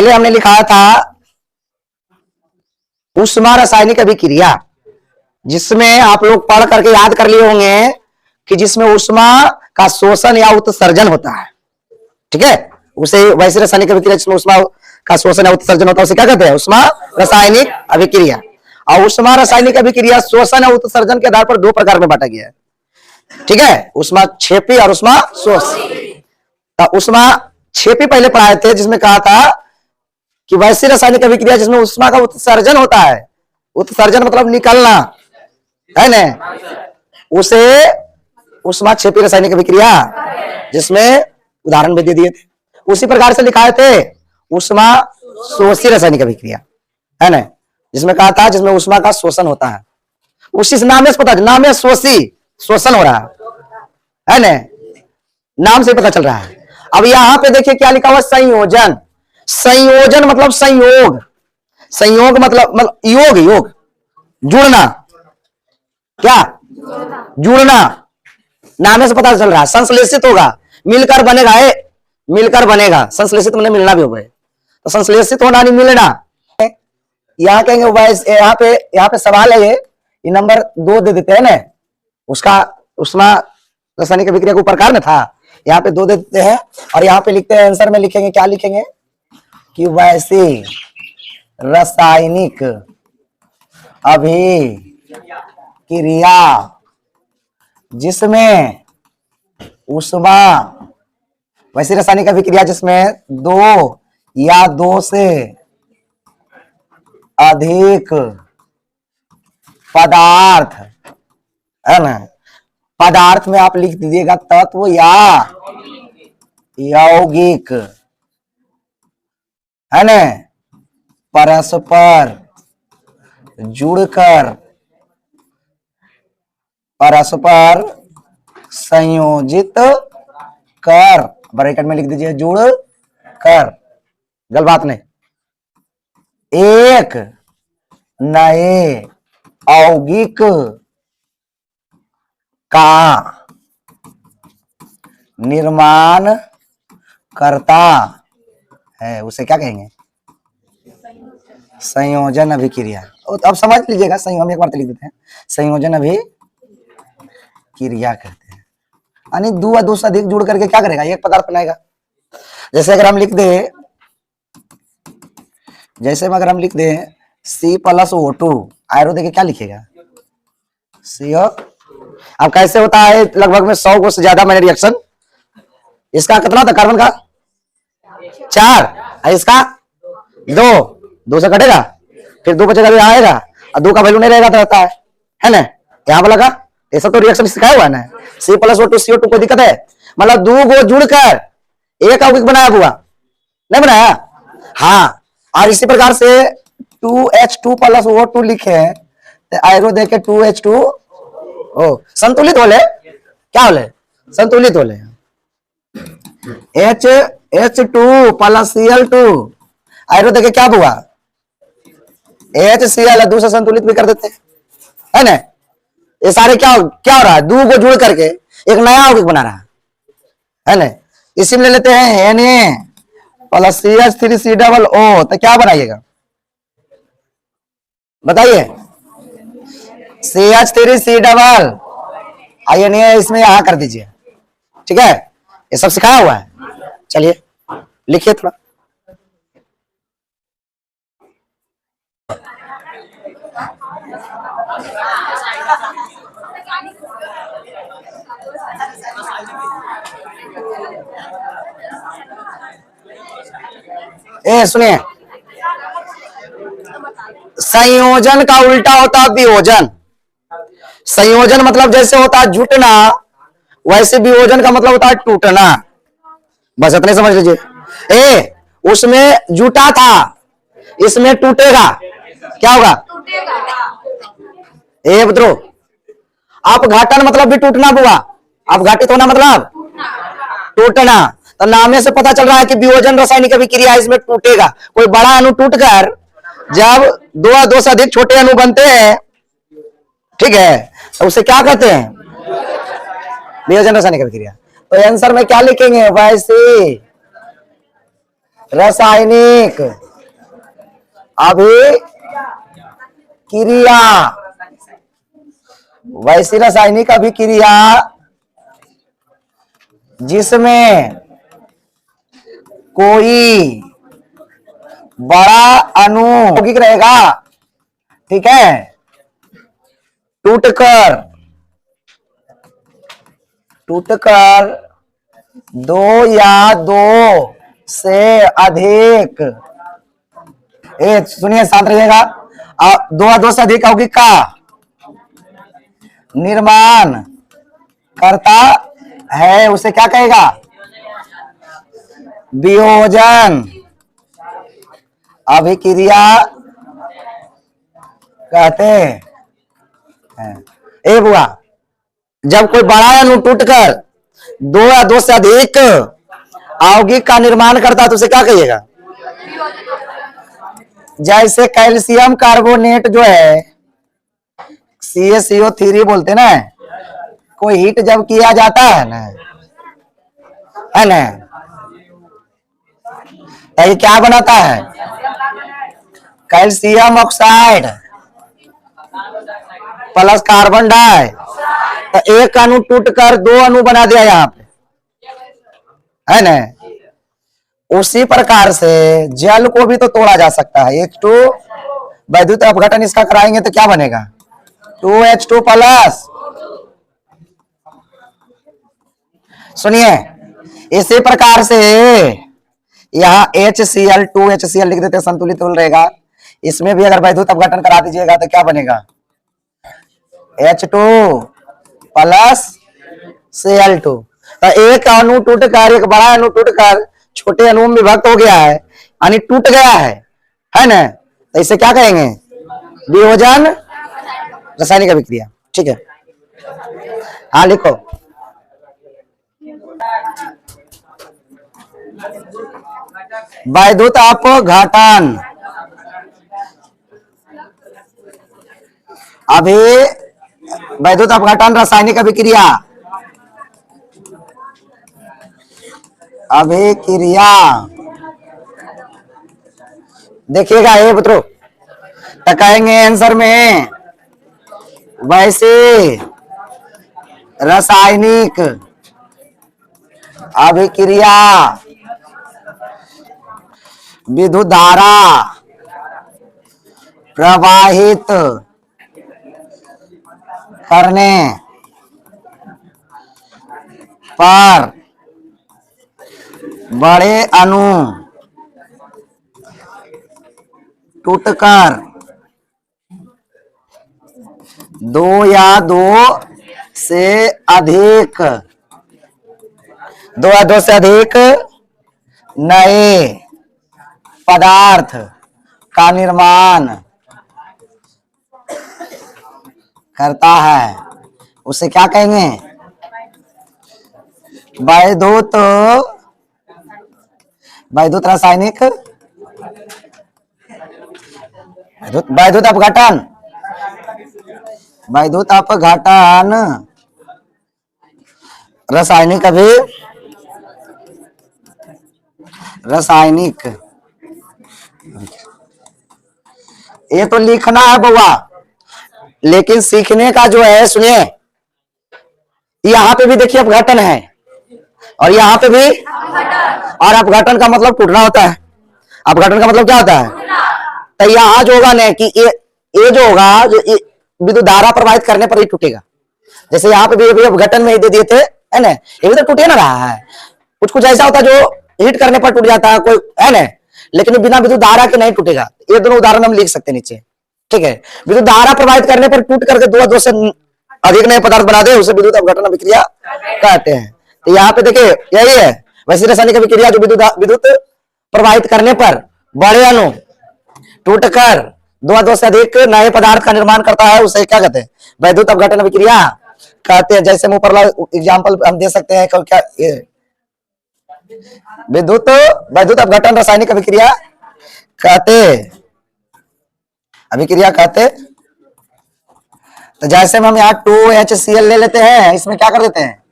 पहले हमने लिखा था ऊष्मा रासायनिक अभिक्रिया, जिसमें आप लोग पढ़ करके याद कर लिए होंगे कि जिसमें ऊष्मा का शोषण या उत्सर्जन होता है। ठीक है, उसे वैसे रासायनिक अभिक्रिया जिसमें ऊष्मा का शोषण या उत्सर्जन होता है उसे क्या कहते हैं? ऊष्मा रासायनिक अभिक्रिया। और ऊष्मा रासायनिक अभिक्रिया शोषण और उत्सर्जन के आधार पर दो प्रकार में बांटा गया है। ठीक है, ऊष्मा क्षेपी और ऊष्मा शोषी। तो ऊष्मा क्षेपी पहले पढ़ाए थे, जिसमें कहा था कि वैसी रासायनिक अभिक्रिया जिसमें ऊष्मा का उत्सर्जन होता है, उत्सर्जन मतलब निकलना है ना, उसे ऊष्मा क्षेपी रासायनिक अभिक्रिया, जिसमें उदाहरण भी दे दिए थे। उसी प्रकार से लिखाए थे ऊष्मा शोषी रासायनिक अभिक्रिया, है ना, जिसमें कहा था जिसमें ऊष्मा का शोषण होता है। उसी नाम से पता, नाम है शोषी, शोषण हो रहा है ना, नाम से पता चल रहा है। अब यहां पे देखिए क्या लिखा हुआ, संयोजन। संयोजन मतलब संयोग, संयोग मतलब योग, योग जुड़ना, क्या जुड़ना, नाम से पता चल रहा है। संश्लेषित होगा, मिलकर बनेगा, मिलकर बनेगा, संश्लेषित मैंने मिलना भी होगा, तो संश्लेषित होना नहीं मिलना। यहाँ कहेंगे यहाँ पे सवाल है, ये नंबर 2 दे देते हैं ना, उसका ऊष्मा रासायनिक अभिक्रिया के प्रकार में था, यहाँ पे 2 दे देते हैं और यहाँ पे लिखते हैं, आंसर में लिखेंगे, क्या लिखेंगे कि वैसी रासायनिक अभिक्रिया जिसमें ऊष्मा, वैसी रासायनिक अभिक्रिया जिसमें 2 या 2 से अधिक पदार्थ, है ना, पदार्थ में आप लिख दीजिएगा तत्व या यौगिक, है ना, परस्पर जुड़कर, परस्पर संयोजित कर, ब्रैकेट में लिख दीजिए जुड़ कर, गलत बात नहीं, एक नए यौगिक का निर्माण करता है, उसे क्या कहेंगे? संयोजन अभिक्रिया। अब समझ लीजिएगा, हम एक बार तो लिख देते हैं, संयोजन अभिक्रिया कहते हैं। यानी 2 या 2 से अधिक जुड़ करके क्या करेगा? एक पदार्थ बनाएगा। जैसे अगर हम लिख दे, C+O2, आयरो देके क्या लिखेगा? CO। अब कैसे होता है, लगभग में 100 को से ज्यादा मैंने रिएक्शन, इसका कितना था कार्बन का? 4, इसका 2 से कटेगा, फिर 2 बचेगा, भी आएगा, और 2 का वैल्यू नहीं रहेगा तो रहता है ना, यहाँ पर लगा, ये सब तो रिएक्शन सिखाया हुआ है ना। C+O2 CO2 कोई दिक्कत है? मतलब 2 को जुड़कर एक यौगिक बनाया हुआ, नहीं बनाया? हाँ। और इसी प्रकार से 2H2+O2 लिखे तो आयरो देके 2H2O, संतुलित होले, क्या होले? संतुलित होले। H2+Cl2, आयरो देके क्या हुआ? HCl, 2 से संतुलित भी कर देते हैं, है ना। ये सारे क्या हो रहा है? 2 को जुड़ करके एक नया यौगिक बना रहा है ना। इसी में ले लेते हैं Na+CH3COO, तो क्या बनाइएगा बताइए? CH3C, Na इसमें यहां कर दीजिए, ठीक है, ये सब सिखाया हुआ है। चलिए लिखिए थोड़ा। सुनिए, संयोजन का उल्टा होता है वियोजन। संयोजन मतलब जैसे होता है जुटना, वैसे वियोजन का मतलब होता है टूटना। बस इतने समझ लीजिए। उसमें जुटा था, इसमें टूटेगा, क्या होगा? बदरो, अपघटन मतलब भी टूटना हुआ, अपघटित होना मतलब टूटना। तो नामे से पता चल रहा है कि वियोजन रासायनिक अभिक्रिया इसमें टूटेगा। कोई बड़ा अणु टूटकर जब 2 या 2 से अधिक छोटे अणु बनते हैं, ठीक है, तो उसे क्या कहते हैं? वियोजन रासायनिक अभिक्रिया। तो आंसर में क्या लिखेंगे? वैसे रासायनिक अभिक्रिया, वैसी रासायनिक अभिक्रिया जिसमें कोई बड़ा अणु यौगिक रहेगा, ठीक है, टूटकर दो या दो से अधिक, सुनिए शांत रहिएगा, दो या दो से अधिक यौगिक का निर्माण करता है उसे क्या कहेगा? वियोजन अभिक्रिया कहते हैं। ए बुआ, जब कोई बड़ा अणु टूटकर दो या दो से अधिक यौगिक का निर्माण करता है तो उसे क्या कहिएगा? जैसे कैल्शियम कार्बोनेट जो है CaCO3 बोलते ना, कोई हीट जब किया जाता है ना, है ना, तो ये क्या बनाता है? कैल्शियम ऑक्साइड प्लस कार्बन डाई, तो एक अणु टूटकर दो अणु बना दिया यहाँ पे, है ना। उसी प्रकार से जल को भी तो तोड़ा जा सकता है। H2 वैद्युत अपघटन इसका कराएंगे तो क्या बनेगा? 2H2 plus. सुनिए, इसी प्रकार से यहाँ HCl 2HCl लिख देते, संतुलित होल रहेगा। इसमें भी अगर वैद्युत अपघटन करा दीजिएगा तो क्या बनेगा? H2 plus Cl2। तो एक अणु टूटकर, एक बड़ा अणु टूटकर छोटे अणु में विभक्त हो गया है, यानी टूट गया है ना, तो इसे क्या कहेंगे? वियोजन रासायनिक अभिक्रिया, ठीक है। हाँ लिखो। वैद्युत अपघटन वैद्युत अपघटन रासायनिक अभिक्रिया देखिएगा ये पुत्रो, तो कहेंगे आंसर में वैसे रासायनिक अभिक्रिया विद्युत धारा प्रवाहित करने पर बड़े अणु टूटकर दो या दो से अधिक नए पदार्थ का निर्माण करता है उसे क्या कहेंगे? वैद्युत रासायनिक वैद्युत अपघटन रासायनिक ये तो लिखना है बउआ, लेकिन सीखने का जो है, सुनिए, यहाँ पे भी देखिए अपघटन है और यहाँ पे भी, और अपघटन का मतलब टूटना होता है। अपघटन का मतलब क्या होता है? तो यहाँ जो होगा ना कि ये जो होगा, जो विद्युत धारा प्रवाहित करने पर ही टूटेगा। जैसे यहाँ पे भी अपघटन में ही दे दिए थे, है ना, ये भी तो टूटे ना रहा है। कुछ ऐसा होता है जो हीट करने पर टूट जाता है, कोई, है ना, लेकिन बिना विद्युत धारा के नहीं टूटेगा। ये दोनों उदाहरण हम लिख सकते हैं नीचे, ठीक है। विद्युत धारा प्रवाहित करने पर टूट करके दो से अधिक नए पदार्थ बना दे उसे विद्युत अपघटन अभिक्रिया कहते हैं। तो यहाँ पे देखिए यही है, वैसी रासायनिक अभिक्रिया जो विद्युत प्रवाहित करने पर बड़े अणु टूटकर दो से अधिक नए पदार्थ का निर्माण करता है उसे क्या कहते हैं? वैद्युत अपघटन अभिक्रिया कहते हैं। जैसे हम ऊपर एग्जाम्पल हम दे सकते हैं, क्या वैद्युत अपघटन रासायनिक अभिक्रिया कहते। तो जैसे हम यहाँ 2HCl ले लेते हैं, इसमें क्या कर देते हैं?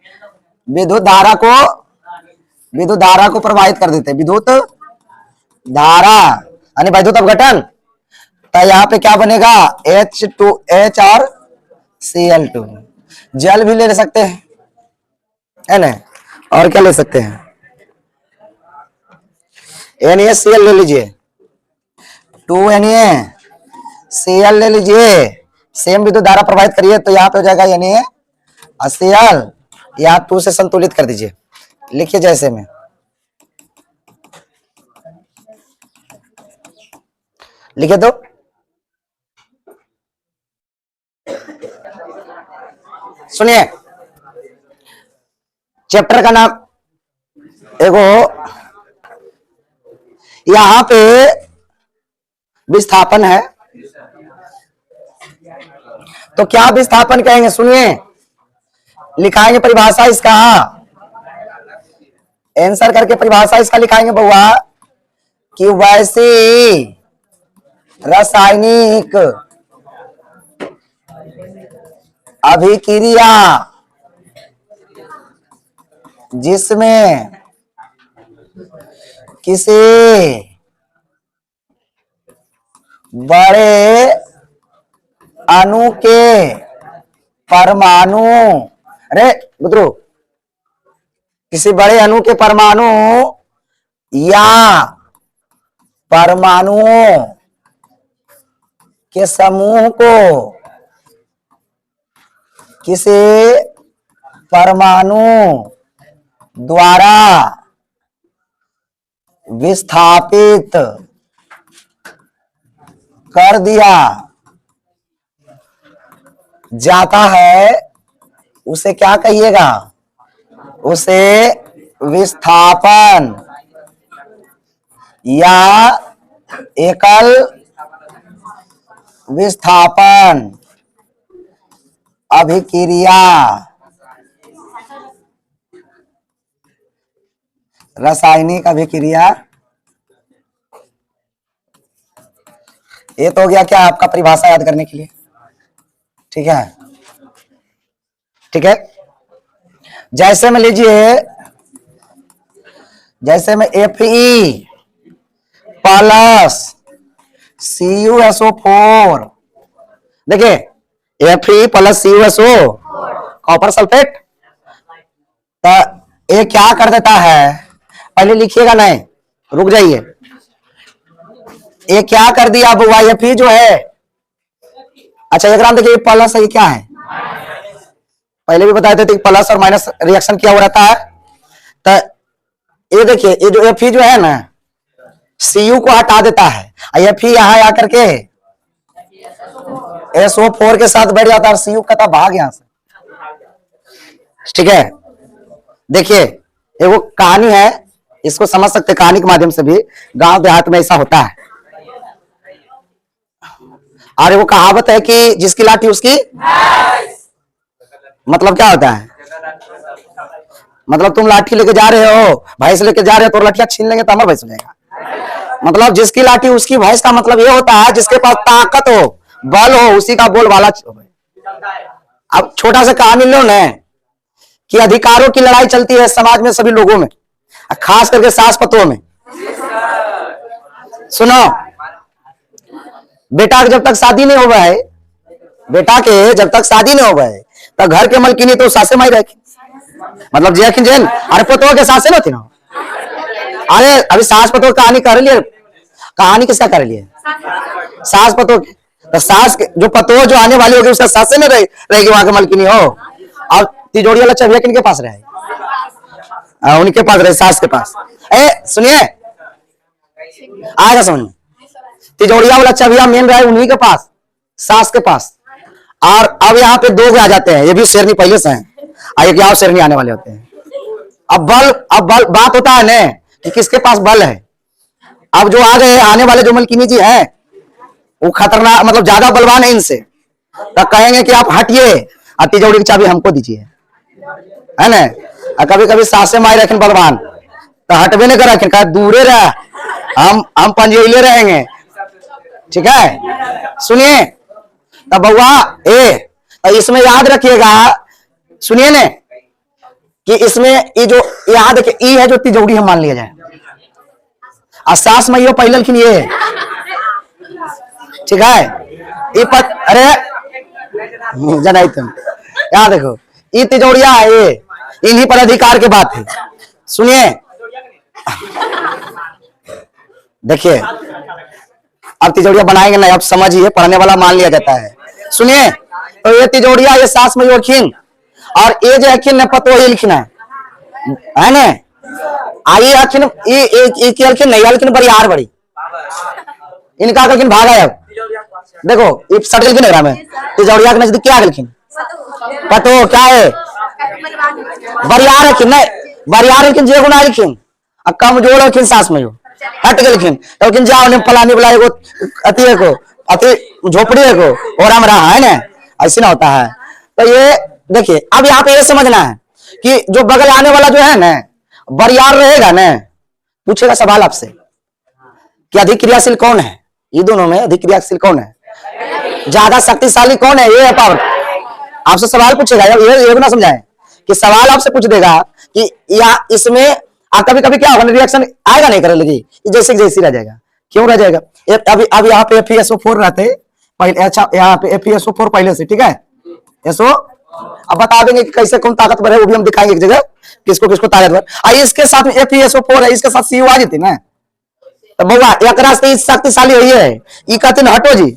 विद्युत धारा को प्रवाहित कर देते हैं। विद्युत धारा यानी वैद्युत अपघटन, तो यहाँ पे क्या बनेगा H2H और Cl2। जल भी ले सकते हैं, है ना, और क्या ले सकते हैं, NaCl ले लीजिए, 2NaCl ले लीजिए, सेम विद्युत धारा प्रवाहित करिए तो यहाँ पे हो जाएगा NaCl, या 2 से संतुलित कर दीजिए, लिखिए जैसे में, लिखे तो सुनिए, चैप्टर का नाम एगो, यहां पे विस्थापन है, तो क्या विस्थापन कहेंगे, सुनिए, लिखाएंगे परिभाषा इसका, आंसर करके परिभाषा इसका लिखाएंगे बउआ, कि वैसी रासायनिक अभिक्रिया जिसमें किसी बड़े अणु के परमाणु, अरे बुद्रू, किसी बड़े अणु के परमाणु या परमाणुओं के समूह को किसी परमाणु द्वारा विस्थापित कर दिया जाता है, उसे क्या कहिएगा, उसे विस्थापन या एकल विस्थापन अभिक्रिया, रासायनिक अभिक्रिया, ये तो हो गया क्या आपका परिभाषा याद करने के लिए, ठीक है, ठीक है। जैसे में लीजिए, जैसे में Fe प्लस CuSO4, देखिए Fe plus CuSO copper sulphate, तो ये क्या कर देता है, पहले लिखिएगा, नहीं रुक जाइए, ये क्या कर दिया अब Fe जो है, अच्छा एक देखिए प्लस है, ये क्या है, पहले भी बताए थे कि प्लस और माइनस रिएक्शन क्या हो रहता है, तो ये देखिए, ये जो Fe जो है ना, Cu को हटा देता है, Fe यहां आकर के SO4 के साथ बैठ जाता है, Cu का भाग यहां से, ठीक है। देखिए ये वो कहानी है, इसको समझ सकते कहानी के माध्यम से भी, गांव देहात में ऐसा होता है, और वो कहावत है कि जिसकी लाठी उसकी, मतलब क्या होता है, मतलब तुम लाठी लेके जा रहे हो, भैंस लेके जा रहे हो, तो लाठियां छीन लेंगे तो हमारा भैंस लेगा, मतलब जिसकी लाठी उसकी भैंस का मतलब ये होता है जिसके पास ताकत हो, बल हो, उसी का बोल वाला। अब छोटा सा कहानी लो ना, कि अधिकारों की लड़ाई चलती है समाज में सभी लोगों में, खास करके सास पतों में। सुनो, बेटा जब तक शादी नहीं हो है, बेटा के जब तक शादी नहीं हो है, तो घर के मलकिनी तो सासे माई रखी, मतलब जैन जैन, अरे पतों के सासे न थी ना, अरे अभी सास पतों कहानी कर लिए, कहानी किसका कर लिए, सास पतों की, तो सास जो पतों जो आने वाली होगी उसका सासे में रहेगी, वहां के मलकिनी हो, और तिजोरी वाला चाबिया किनके पास रहे, उनके पास रहे, सास के पास। सुनिए आएगा समझ में, तिजोरिया वाला चाबिया मेन रहा है उन्हीं के पास, सास के पास। और अब यहाँ पे दो आ जाते हैं, ये भी शेरनी पहले से हैं, एक और शेरनी आने वाले होते हैं। अब बल बात होता है ना कि किसके पास बल है। अब जो आ गए आने वाले जो मलकिनी जी हैं वो खतरनाक, मतलब ज्यादा बलवान है इनसे, तो कहेंगे कि आप हटिए और तिजोरी की चाबी हमको दीजिए, है ना। कभी कभी सासे माई रखें बलवान, तो हटवे नहीं कर रखें, कहा दूरे रह, हम पंजेले रहेंगे, ठीक है। सुनिए तब बउआ तो इसमें याद रखिएगा, सुनिए ने कि इसमें ये जो याद कि ई है जो तिजोरी हम मान लिया जाए, और सास में यो पहले लिखिन ये, ठीक है। अरे जना तुम यहाँ देखो, ये तिजोरिया है, ये इन्हीं पर अधिकार की बात है। सुनिए, देखिए अब तिजोरिया बनाएंगे ना, अब समझिए, पढ़ने वाला मान लिया जाता है। सुनिए, तो ये तिजोरिया ये सास में लिखिन, और ये जो हखिन पतो ये लिखना है ना, आई हखिन ये हखिन नहीं हखिन बरियार बड़ी, इनका हखिन भागा है। देखो ये सट गलखिन एकरा में, तिजोरिया के नजदीक क्या गलखिन पतो क्या है, बरियार हखिन नहीं, बरियार हखिन जे गुना लिखिन, अब कमजोर हखिन सास में हट गलखिन, लेकिन जाओ ने फलानी बुलाए को अति को, अति झोपड़ी को और हम रहा है ना, ऐसे ना होता है। तो ये देखिए, अब यहाँ पे ये समझना है कि जो बगल आने वाला जो है ना बरियार रहेगा ना, पूछेगा सवाल आपसे कि अधिक क्रियाशील कौन है, ये दोनों में अधिक क्रियाशील कौन है, ज्यादा शक्तिशाली कौन है, ये है पावर। आपसे सवाल पूछेगा, ये ना समझाएं कि सवाल आपसे पूछ देगा कि या इसमें कभी कभी क्या होगा, रिएक्शन आएगा नहीं करेगी, जैसे जैसी रह जाएगा। क्यों रह जाएगा, अब यहाँ पे FeSO4 रहते पहले, अच्छा यहाँ पे FeSO4 पहले से, ठीक है, SO। अब बता देंगे कि कैसे कौन ताकतवर है, वो भी हम दिखाएंगे एक जगह, किसको किसको ताकतवर। आई इसके साथ में FeSO4 है, इसके साथ CU आ जाती ना, तो बउआ एक रास्ते शक्तिशाली हुई है, ये कहते हटो जी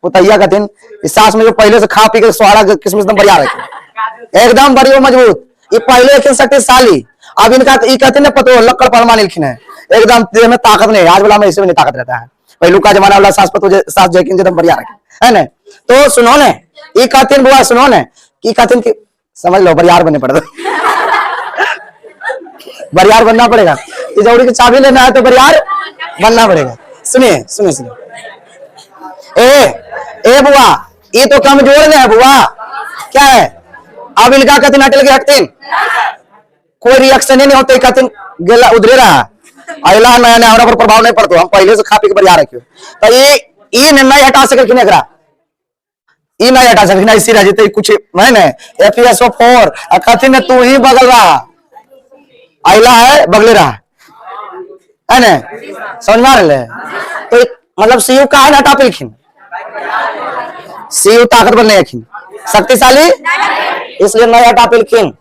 पुतैया कहते सास में जो पहले से खा पी के स्वाड़ा किस्म एकदम बढ़िया रखे, एकदम बढ़िया मजबूत, ये पहले शक्तिशाली। अब इनका कहते ना पतो लक्कड़ परमा लिखिन है, एकदम देह में ताकत नहीं, आज वाला में इसमें नहीं ताकत रहता है, पहलू का जमाना वाला सास पतो सास जो एकदम बढ़िया रखे है ना। तो सुनो ने, ये कहते बुआ सुनो ने, की कहते कि समझ लो बरियार बनने पड़ता बरियार बनना पड़ेगा, तिजोरी की चाबी लेना है तो बरियार बनना पड़ेगा। सुनिए सुनिए सुनिए, ए बुआ ये तो कमजोर है बुआ, क्या है, अब इनका कहते अटल के हटते कोई रिएक्शन ही नहीं होते, कहते गेला उधरे रहा, अला नया नया पर प्रभाव नहीं पड़ता, हम पहले से खा पी के बरियार रखियो, तो ये नहीं हटा सके, ये नहीं हटा सके, इसी रह जाते कुछ है ना। FeSO4 कहते ने तू ही बगल रहा, अला है बगले रहा है ना, समझ में आ रहे। तो मतलब CU का है ना हटा पिलखिन, CU ताकतवर नहीं है, शक्तिशाली, इसलिए नहीं हटा पिलखिन,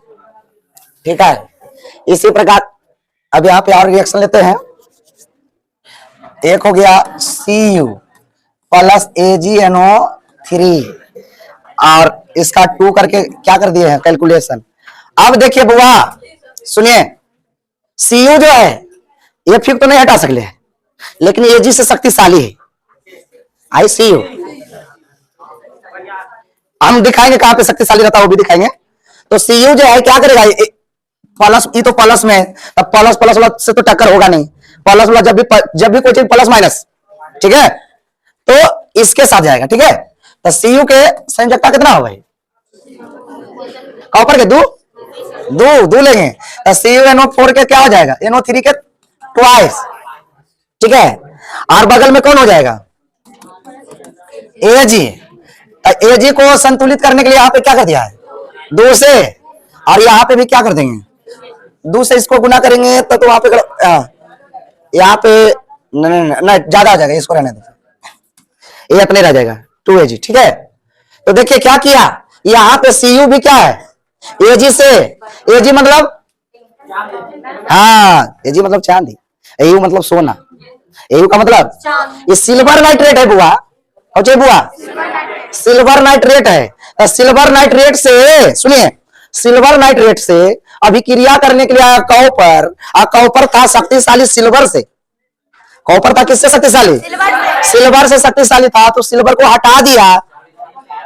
ठीक है। इसी प्रकार अब यहाँ पे और रिएक्शन लेते हैं, एक हो गया CU प्लस AgNO3 और इसका 2 करके क्या कर दिए हैं कैलकुलेशन। अब देखिए बुआ सुनिए, CU जो है ये फिर तो नहीं हटा सकते, लेकिन Ag से शक्तिशाली है, आई CU हम दिखाएंगे कहां पे शक्तिशाली रहता है, वो भी दिखाएंगे। तो CU जो है क्या करेगा, प्लस, ये तो प्लस में है, तब प्लस प्लस वाला से तो टक्कर होगा नहीं, प्लस वाला जब भी कोई चीज प्लस माइनस, ठीक है, तो इसके साथ जाएगा, ठीक है। तो CU के संयोजकता कितना होगा, कॉपर के दो लेंगे, तो CuNO4 के क्या हो जाएगा, NO3 के ट्वाइस, ठीक है। और बगल में कौन हो जाएगा, Ag। Ag को संतुलित करने के लिए यहाँ पे क्या कर दिया है 2 से, और यहाँ पे भी क्या कर देंगे 2 से इसको गुना करेंगे, तो वहां पे यहाँ पे नहीं ज्यादा आ जाएगा, इसको रहने दो, ये अपने रह जाएगा 2Ag, ठीक है। तो देखिए क्या किया, यहाँ पे CU भी क्या है Ag से, Ag मतलब हाँ, Ag मतलब चांदी, AU मतलब सोना, AU का मतलब ये सिल्वर नाइट्रेट है बुआ, बुआ सिल्वर नाइट्रेट है, तो सिल्वर नाइट्रेट से सुनिए, सिल्वर नाइट्रेट से अभिक्रिया करने के लिए कॉपर था शक्तिशाली सिल्वर से, कॉपर था किससे शक्तिशाली, सिल्वर से शक्तिशाली था, तो सिल्वर को हटा दिया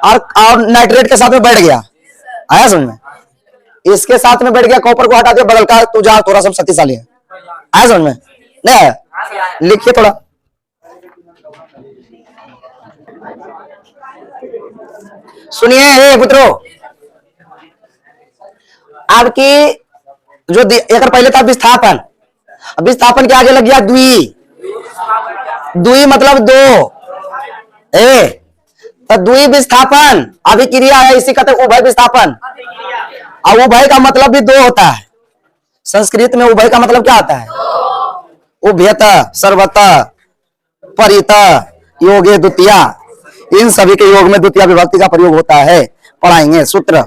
और नाइट्रेट के साथ में बैठ गया, आया समझ में, इसके साथ में बैठ गया, कॉपर को हटा दिया, बगल का तू जा थोड़ा सब शक्तिशाली है, आया समझ में, नहीं आया, लिखिए थोड़ा। सुनिए पुत्रो, आपकी जो एक पहले था विस्थापन, विस्थापन के आगे लग गया द्वि मतलब 2, तो द्वि विस्थापन अभिक्रिया है, इसी का उभय विस्थापन, और उभय का मतलब भी 2 होता है, संस्कृत में उभय का मतलब क्या होता है, उभयत, सर्वत, परित, योगे द्वितीया, इन सभी के योग में द्वितीय विभक्ति का प्रयोग होता है। पढ़ाएंगे सूत्र।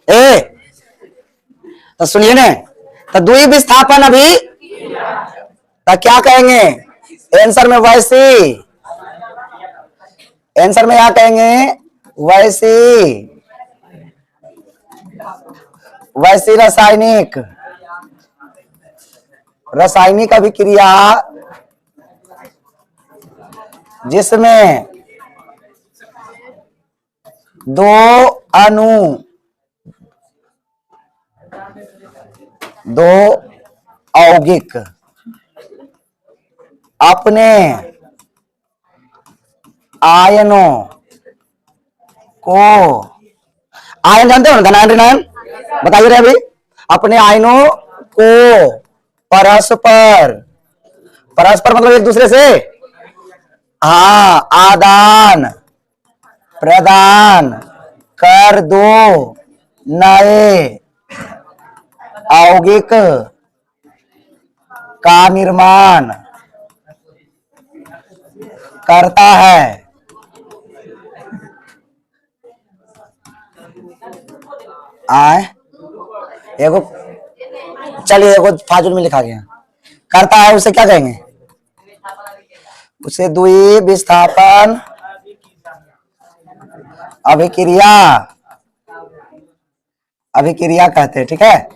ए तो सुनिए ना, तो द्वि विस्थापन अभी तो क्या कहेंगे आंसर में? वैसी। आंसर में क्या कहेंगे? वैसी। वैसी रासायनिक, रासायनिक अभिक्रिया जिसमें दो अणु, दो यौगिक अपने आयनों को, आयन जानते हो ना, धनायन, बताइए रे अभी, अपने आयनों को परस्पर, परस्पर मतलब एक दूसरे से, हाँ, आदान प्रदान कर दो नए यौगिक का निर्माण करता है। एगो, चलिए एगो फाजुल में लिखा गया, करता है, उसे क्या कहेंगे? उसे द्वि विस्थापन अभिक्रिया, अभिक्रिया कहते हैं। ठीक है,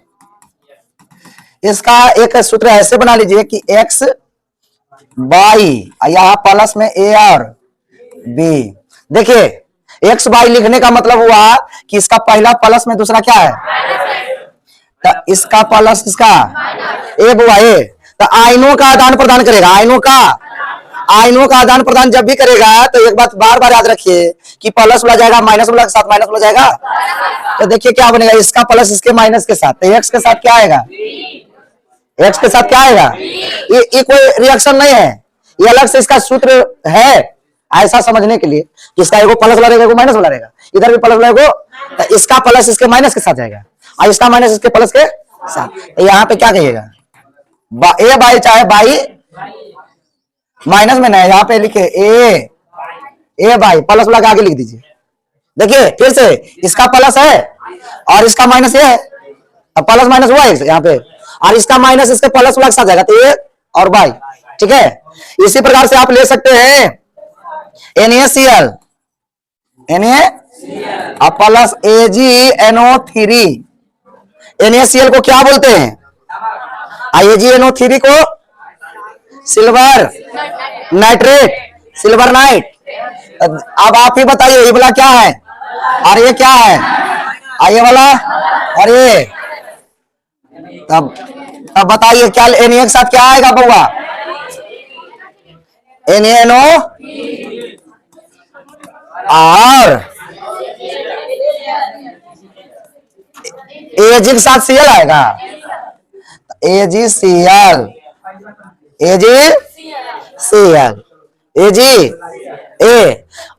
इसका एक सूत्र ऐसे बना लीजिए कि x बाई, यहां प्लस में a और b। देखिए x बाई लिखने का मतलब हुआ कि इसका पहला प्लस में दूसरा क्या है, तो इसका प्लस इसका ए बुआ ए, तो आयनों का आदान प्रदान करेगा। आयनों का आदान प्रदान जब भी करेगा तो एक बात बार बार याद रखिए कि प्लस बोला जाएगा माइनस वाला के साथ माइनस बोला जाएगा, तो देखिए क्या बनेगा, इसका प्लस इसके माइनस के साथ, तो एक्स के साथ क्या आएगा, एक्स के साथ क्या आएगा, ये कोई रिएक्शन नहीं है, ये अलग से इसका सूत्र है ऐसा समझने के लिए कि इसका एगो प्लस वाला रहेगा, एगो माइनस वाला रहेगा, इधर भी प्लस वाला एगो, तो इसका प्लस इसके माइनस के साथ जाएगा और इसका माइनस इसके प्लस के साथ, तो यहाँ पे क्या कहिएगा, ए बाई, चाहे बाई माइनस में नहीं, यहाँ पे लिखे ए बाई, प्लस वाला के आगे लिख दीजिए। देखिए फिर से इसका प्लस है और इसका माइनस ये है, अब प्लस माइनस हुआ है यहाँ पे, और इसका माइनस इसके प्लस वाला के साथ जाएगा, तो ए और बाई। ठीक है, इसी प्रकार से आप ले सकते हैं NaCl, Na plus AgNO3। NaCl को क्या बोलते हैं, AgNO3 को सिल्वर नाइट्रेट, सिल्वर नाइट। अब आप ही बताइए ये वाला क्या है और ये क्या है, ये वाला और ये, तब बताइए क्या Na के साथ क्या आएगा बउआ, NaNO और Ag के साथ Cl आएगा, AgCl, AgCl, Ag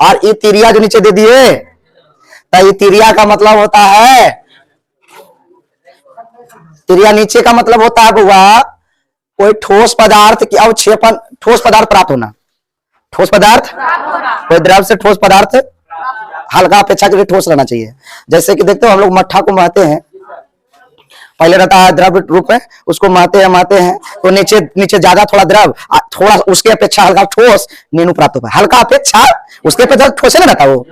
और ये तिरिया जो नीचे दे दिए, तो ये तिरिया का मतलब होता है, तिरिया नीचे का मतलब होता है बुआ कोई ठोस पदार्थ की अवक्षेपण, ठोस पदार्थ प्राप्त होना, ठोस पदार्थ, कोई द्रव से ठोस पदार्थ हल्का अपेक्षा के लिए ठोस रहना चाहिए। जैसे कि देखते हो हम लोग मट्ठा को महते हैं, पहले रहता है द्रव रूप में, उसको महते हैं तो नीचे नीचे ज्यादा थोड़ा द्रव, थोड़ा उसके अपेक्षा हल्का ठोस नीनू प्राप्त होता है। हल्का अपेक्षा उसके अपेक्षा ठोस नहीं रहता, वो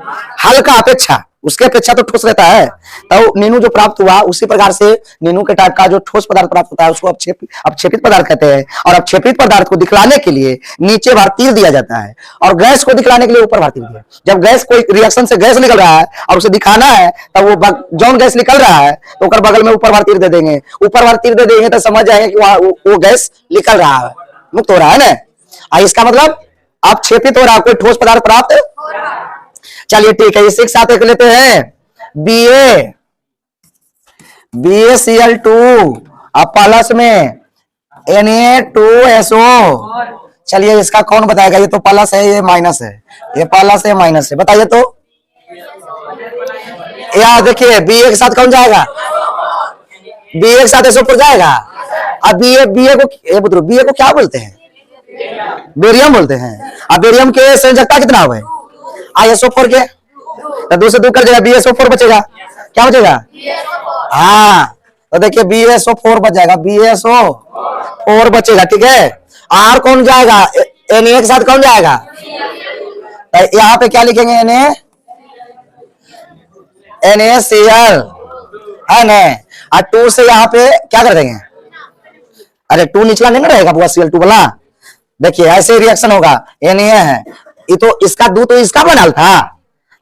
हल्का अपेक्षा उसके अपेक्षा तो ठोस रहता है, तो नीनू जो प्राप्त हुआ उसी प्रकार से नीनू के टाइप का जो ठोस पदार्थ प्राप्त होता है उसको अवक्षेपित पदार्थ कहते हैं। और अवक्षेपित पदार्थ को दिखलाने के लिए नीचे भार तीर दिया जाता है और गैस को दिखलाने के लिए ऊपर भार तीर दिया। जब गैस कोई रिएक्शन से गैस निकल रहा है और उसे दिखाना है तो वो जौन गैस निकल रहा है तो बगल में ऊपर भार तीर दे देंगे, ऊपर भार तीर दे देंगे तो समझ जाएंगे कि वहां वो गैस निकल रहा है, मुक्त हो रहा है ना, इसका मतलब अवक्षेपित हो रहा है, कोई ठोस पदार्थ प्राप्त। चलिए ठीक है, इसी के साथ एक लेते हैं BaCl2 अब प्लस में Na2SO। चलिए इसका कौन बताएगा, ये तो प्लस है ये माइनस है, ये प्लस है माइनस है, बताइए तो। यार देखिए Ba के साथ कौन जाएगा, Ba के साथ SO जाएगा अब बीए को क्या बोलते हैं? बेरियम बोलते हैं। अब बेरियम के संयोजकता कितना हुआ है? ISO4 के, तो 2 से 2 कर जाएगा, BSO4 बचेगा। क्या बचेगा? हाँ, तो देखिए BSO4 बच जाएगा, BSO4 बचेगा, ठीक है। R कौन जाएगा? Na के साथ कौन जाएगा? तो यहाँ पे क्या लिखेंगे? NaCl है ना। और 2 से यहाँ पे क्या कर देंगे? अरे 2 निचला नहीं ना रहेगा पूरा Cl2 वाला। देखिए ऐसे रिएक्शन होगा। Na है, ये तो इसका दूध तो इसका बनल था,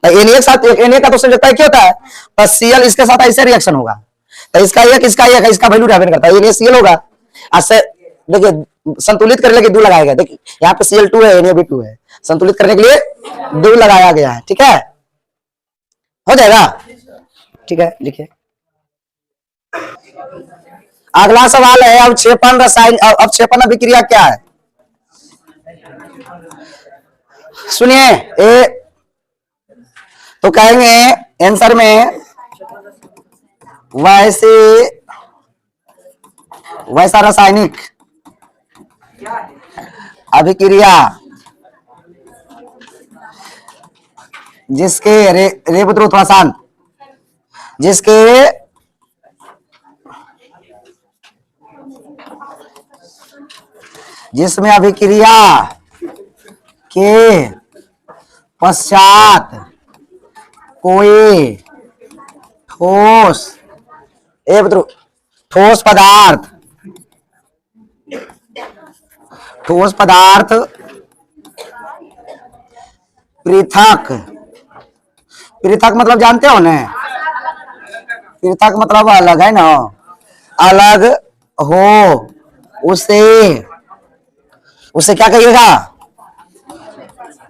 तो Na के साथ Na का तो संयोजकता क्या होता है, तो Cl इसके साथ ऐसे रिएक्शन होगा, तो इसका एक इसका वैल्यू डिपेंड करता है, NaCl होगा। ऐसे देखिए संतुलित करने के लिए 2 लगाया गया। देखिए यहाँ पे Cl2 है, Na भी 2 है, संतुलित करने के लिए 2 लगाया गया है, ठीक है। हो जाएगा, ठीक है। लिखिए अगला सवाल है अवक्षेपण रसायन, अवक्षेपण अभिक्रिया क्या है? सुनिए, तो कहेंगे आंसर में वैसा रासायनिक अभिक्रिया जिसके रे पुत्रो थोड़ा शांत, जिसमें अभिक्रिया के पश्चात कोई ठोस पदार्थ पृथक मतलब जानते हो ना, पृथक मतलब अलग है ना, अलग हो उसे क्या कहिएगा?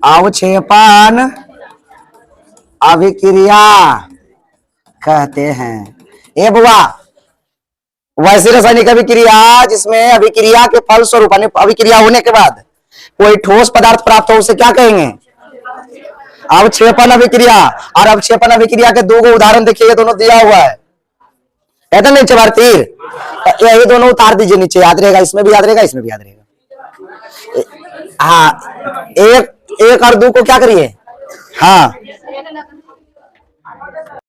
अवक्षेपण अभिक्रिया कहते हैं। ए बुआ, वैसी रासायनिक अभिक्रिया जिसमें अभिक्रिया के फल स्वरूप अभिक्रिया होने के बाद कोई ठोस पदार्थ प्राप्त हो उसे क्या कहेंगे? अवक्षेपण अभिक्रिया। और अवक्षेपण अभिक्रिया के 2 उदाहरण देखिए, दोनों दिया हुआ है, कहते हैं नीचे भारती, यही दोनों उतार दीजिए नीचे, याद रहेगा, इसमें भी याद रहेगा, इसमें भी याद रहेगा। हाँ, 1 और 2 को क्या करिए? हाँ